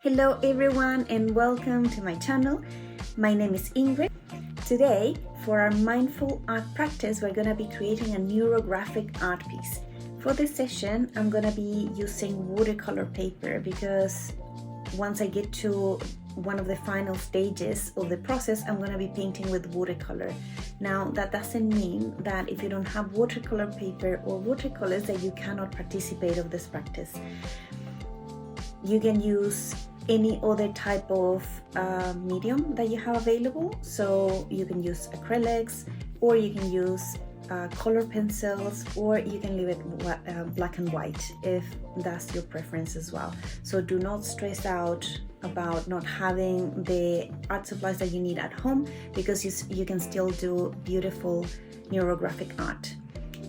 Hello everyone and welcome to my channel. My name is Ingrid. Today, for our mindful art practice, we're going to be creating a neurographic art piece. For this session, I'm going to be using watercolor paper because once I get to one of the final stages of the process, I'm going to be painting with watercolor. Now, that doesn't mean that if you don't have watercolor paper or watercolors that you cannot participate of this practice. You can use any other type of medium that you have available. So you can use acrylics, or you can use color pencils, or you can leave it black and white if that's your preference as well. So do not stress out about not having the art supplies that you need at home, because you can still do beautiful neurographic art.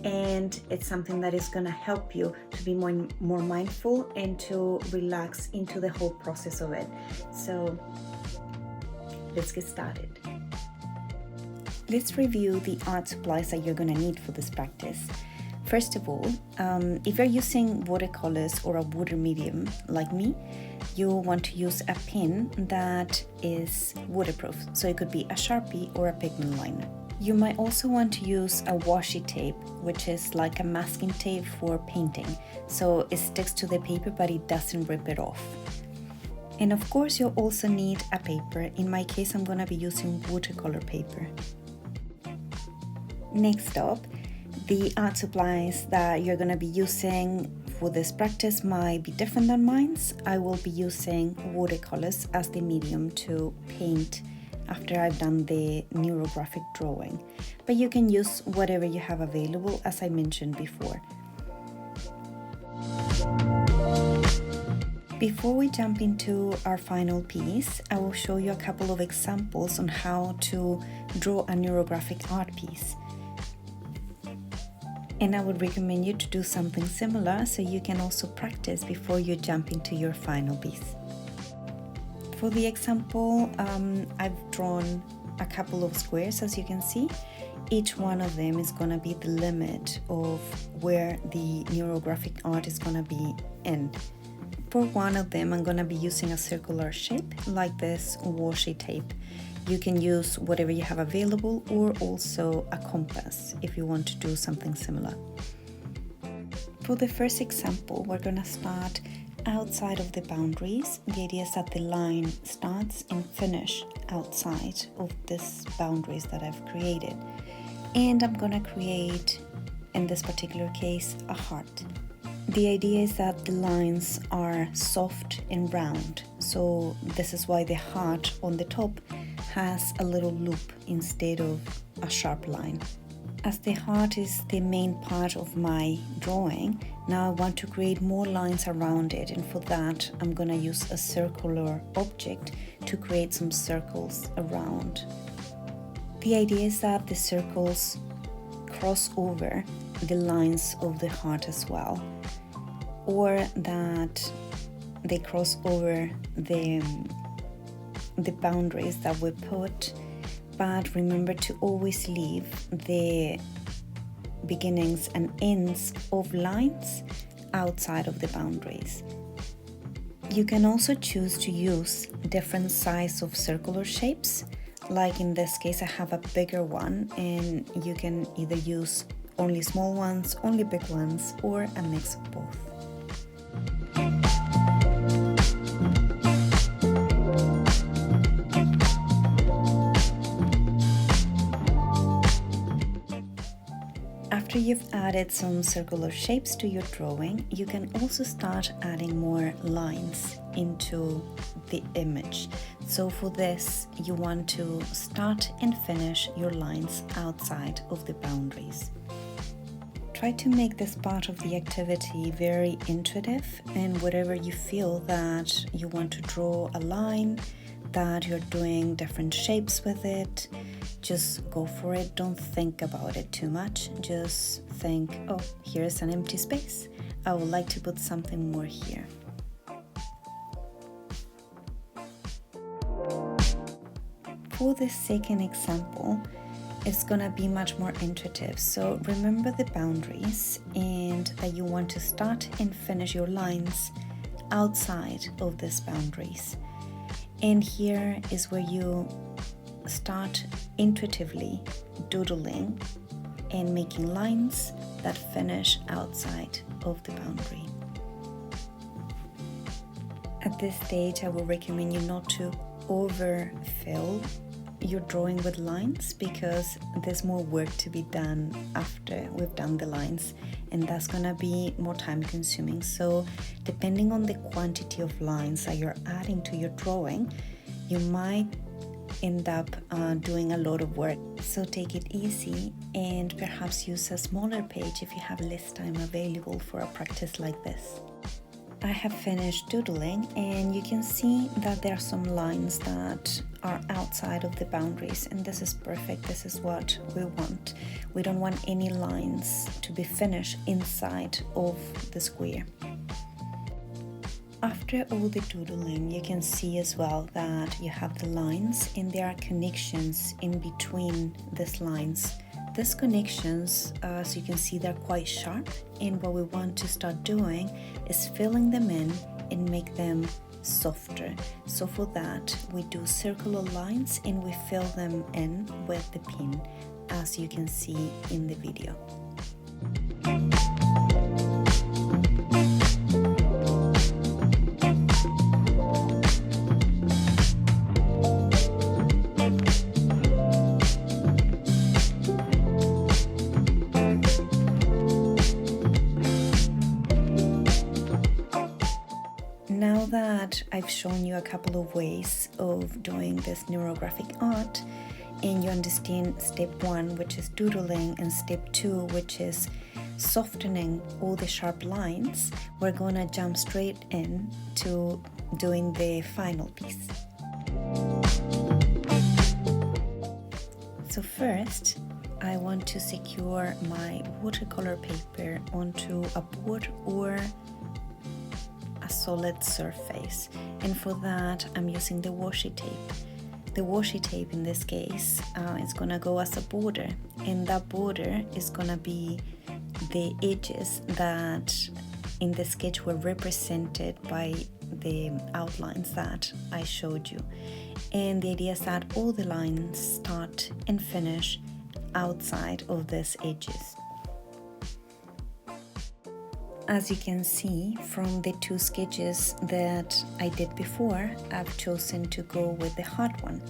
And it's something that is going to help you to be more mindful and to relax into the whole process of it. So let's get started. Let's review the art supplies that you're going to need for this practice. First of all, if you're using watercolors or a water medium like me, you want to use a pen that is waterproof. So it could be a Sharpie or a pigment liner. You might also want to use a washi tape, which is like a masking tape for painting. So it sticks to the paper, but it doesn't rip it off. And of course, you'll also need a paper. In my case, I'm going to be using watercolor paper. Next up, the art supplies that you're going to be using for this practice might be different than mine. I will be using watercolors as the medium to paint after I've done the neurographic drawing, but you can use whatever you have available, as I mentioned before. Before we jump into our final piece, I will show you a couple of examples on how to draw a neurographic art piece. And I would recommend you to do something similar so you can also practice before you jump into your final piece. For the example, I've drawn a couple of squares, as you can see. Each one of them is going to be the limit of where the neurographic art is going to be in. For one of them, I'm going to be using a circular shape like this washi tape. You can use whatever you have available, or also a compass if you want to do something similar. For the first example, we're going to start outside of the boundaries. The idea is that the line starts and finishes outside of these boundaries that I've created. And I'm going to create, in this particular case, a heart. The idea is that the lines are soft and round. So this is why the heart on the top has a little loop instead of a sharp line. As the heart is the main part of my drawing, now I want to create more lines around it, and for that I'm going to use a circular object to create some circles around. The idea is that the circles cross over the lines of the heart as well, or that they cross over the boundaries that we put. But remember to always leave the beginnings and ends of lines outside of the boundaries. You can also choose to use different size of circular shapes. Like in this case, I have a bigger one, and you can either use only small ones, only big ones, or a mix of both. After you've added some circular shapes to your drawing, you can also start adding more lines into the image. So for this, you want to start and finish your lines outside of the boundaries. Try to make this part of the activity very intuitive, and whatever you feel that you want to draw a line, that you're doing different shapes with it, just go for it. Don't think about it too much. Just think, oh, here's an empty space. I would like to put something more here. For the second example, it's gonna be much more intuitive. So remember the boundaries, and that you want to start and finish your lines outside of these boundaries. And here is where you start intuitively doodling and making lines that finish outside of the boundary. At this stage, I will recommend you not to overfill your drawing with lines, because there's more work to be done after we've done the lines, and that's gonna be more time consuming. So depending on the quantity of lines that you're adding to your drawing, you might end up doing a lot of work. So take it easy and perhaps use a smaller page if you have less time available for a practice like this. I have finished doodling, and you can see that there are some lines that are outside of the boundaries, and this is perfect. This is what we want. We don't want any lines to be finished inside of the square. After all the doodling, you can see as well that you have the lines and there are connections in between these lines. These connections, as you can see, they're quite sharp, and what we want to start doing is filling them in and make them softer. So for that, we do circular lines and we fill them in with the pin, as you can see in the video. Now that I've shown you a couple of ways of doing this neurographic art, and you understand step 1, which is doodling, and step 2, which is softening all the sharp lines, we're gonna jump straight in to doing the final piece. So first, I want to secure my watercolor paper onto a board or solid surface, and for that I'm using the washi tape. The washi tape in this case is gonna go as a border, and that border is gonna be the edges that in the sketch were represented by the outlines that I showed you. And the idea is that all the lines start and finish outside of these edges. As you can see from the 2 sketches that I did before, I've chosen to go with the hard one.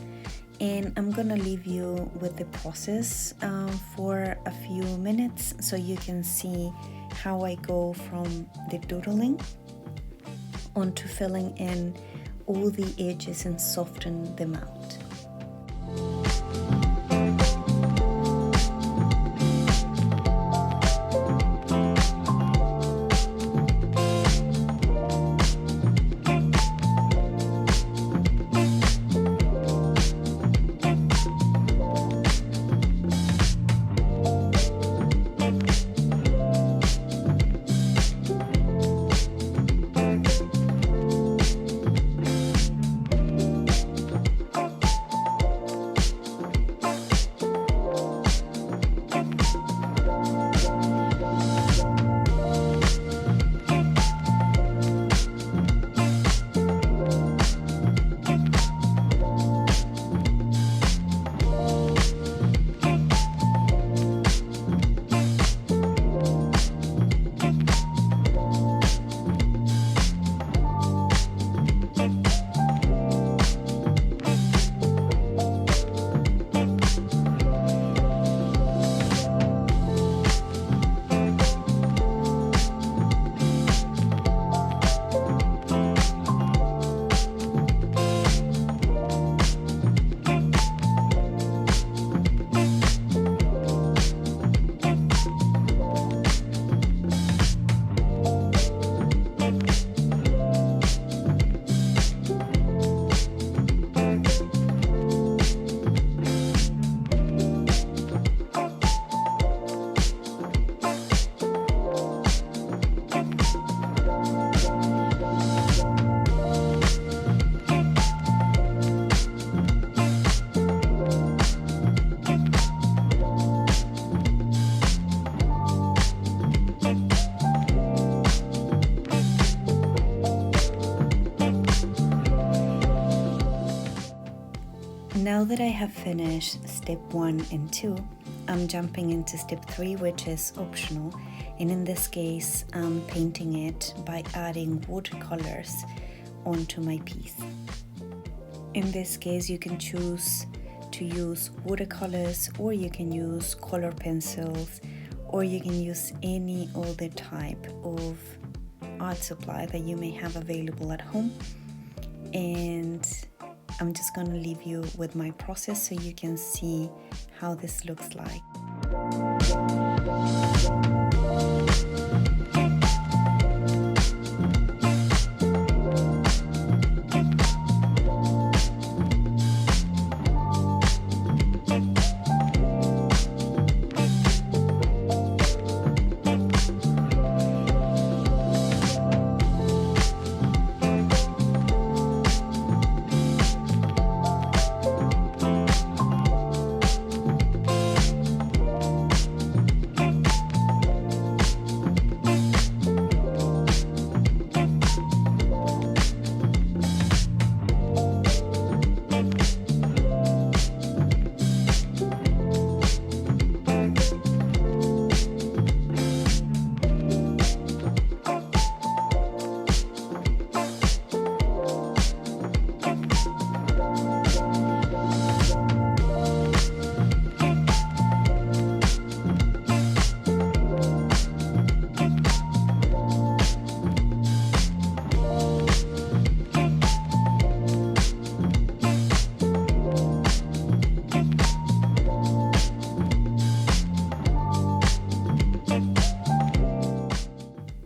And I'm gonna leave you with the process for a few minutes so you can see how I go from the doodling onto filling in all the edges and soften them out. Now that I have finished step 1 and 2, I'm jumping into step 3, which is optional, and in this case I'm painting it by adding watercolors onto my piece. In this case you can choose to use watercolors, or you can use color pencils, or you can use any other type of art supply that you may have available at home. And I'm just going to leave you with my process so you can see how this looks like.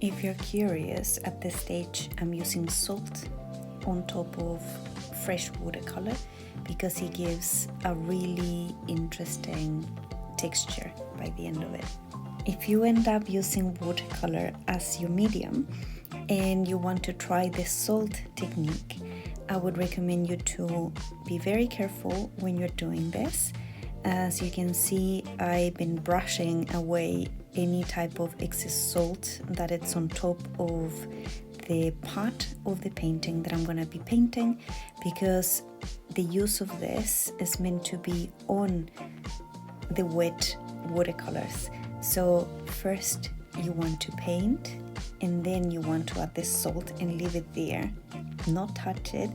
If you're curious, at this stage I'm using salt on top of fresh watercolor because it gives a really interesting texture by the end of it. If you end up using watercolor as your medium and you want to try the salt technique, I would recommend you to be very careful when you're doing this. As you can see, I've been brushing away any type of excess salt that it's on top of the part of the painting that I'm going to be painting, because the use of this is meant to be on the wet watercolors. So first you want to paint, and then you want to add the salt and leave it there, not touch it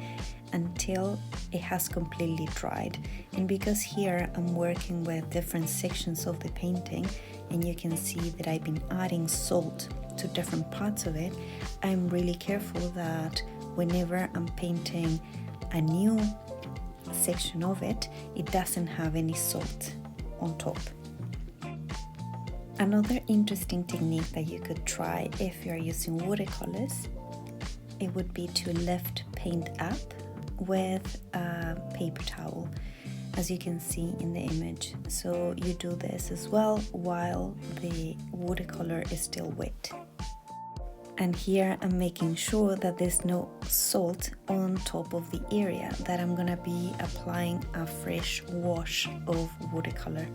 until it has completely dried. And because here I'm working with different sections of the painting, and you can see that I've been adding salt to different parts of it, I'm really careful that whenever I'm painting a new section of it, it doesn't have any salt on top. Another interesting technique that you could try if you're using watercolors, it would be to lift paint up with a paper towel, as you can see in the image. So you do this as well while the watercolor is still wet. And here I'm making sure that there's no salt on top of the area that I'm gonna be applying a fresh wash of watercolor.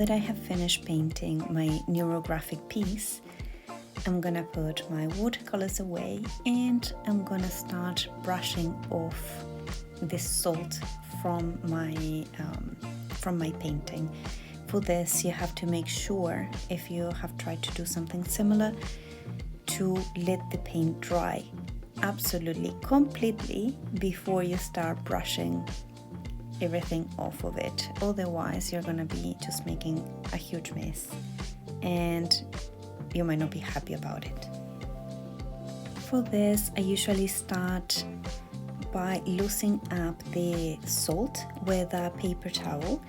that I have finished painting my neurographic piece, I'm gonna put my watercolors away and I'm gonna start brushing off this salt from my painting. For this, you have to make sure, if you have tried to do something similar, to let the paint dry absolutely completely before you start brushing everything off of it. Otherwise, you're gonna be just making a huge mess and you might not be happy about it. For this, I usually start by loosening up the salt with a paper towel,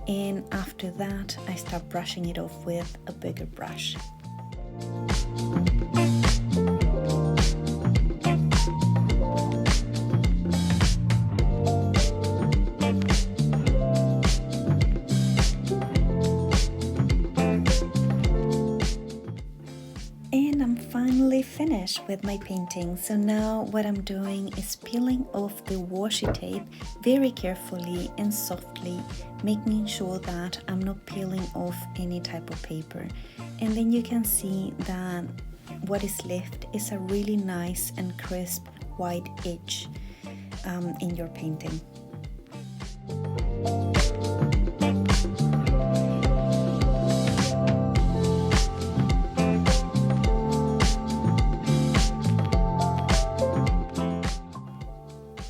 and after that I start brushing it off with a bigger brush. And I'm finally finished with my painting. So now what I'm doing is peeling off the washi tape very carefully and softly, making sure that I'm not peeling off any type of paper. And then you can see that what is left is a really nice and crisp white edge in your painting.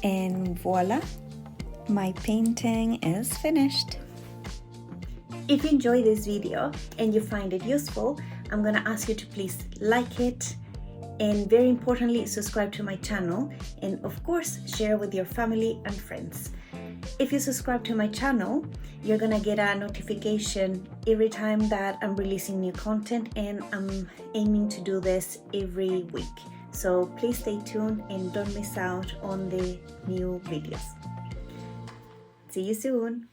And voila, my painting is finished. If you enjoyed this video and you find it useful, I'm gonna ask you to please like it, and very importantly, subscribe to my channel, and of course, share with your family and friends. If you subscribe to my channel, you're gonna get a notification every time that I'm releasing new content, and I'm aiming to do this every week. So please stay tuned and don't miss out on the new videos. See you soon.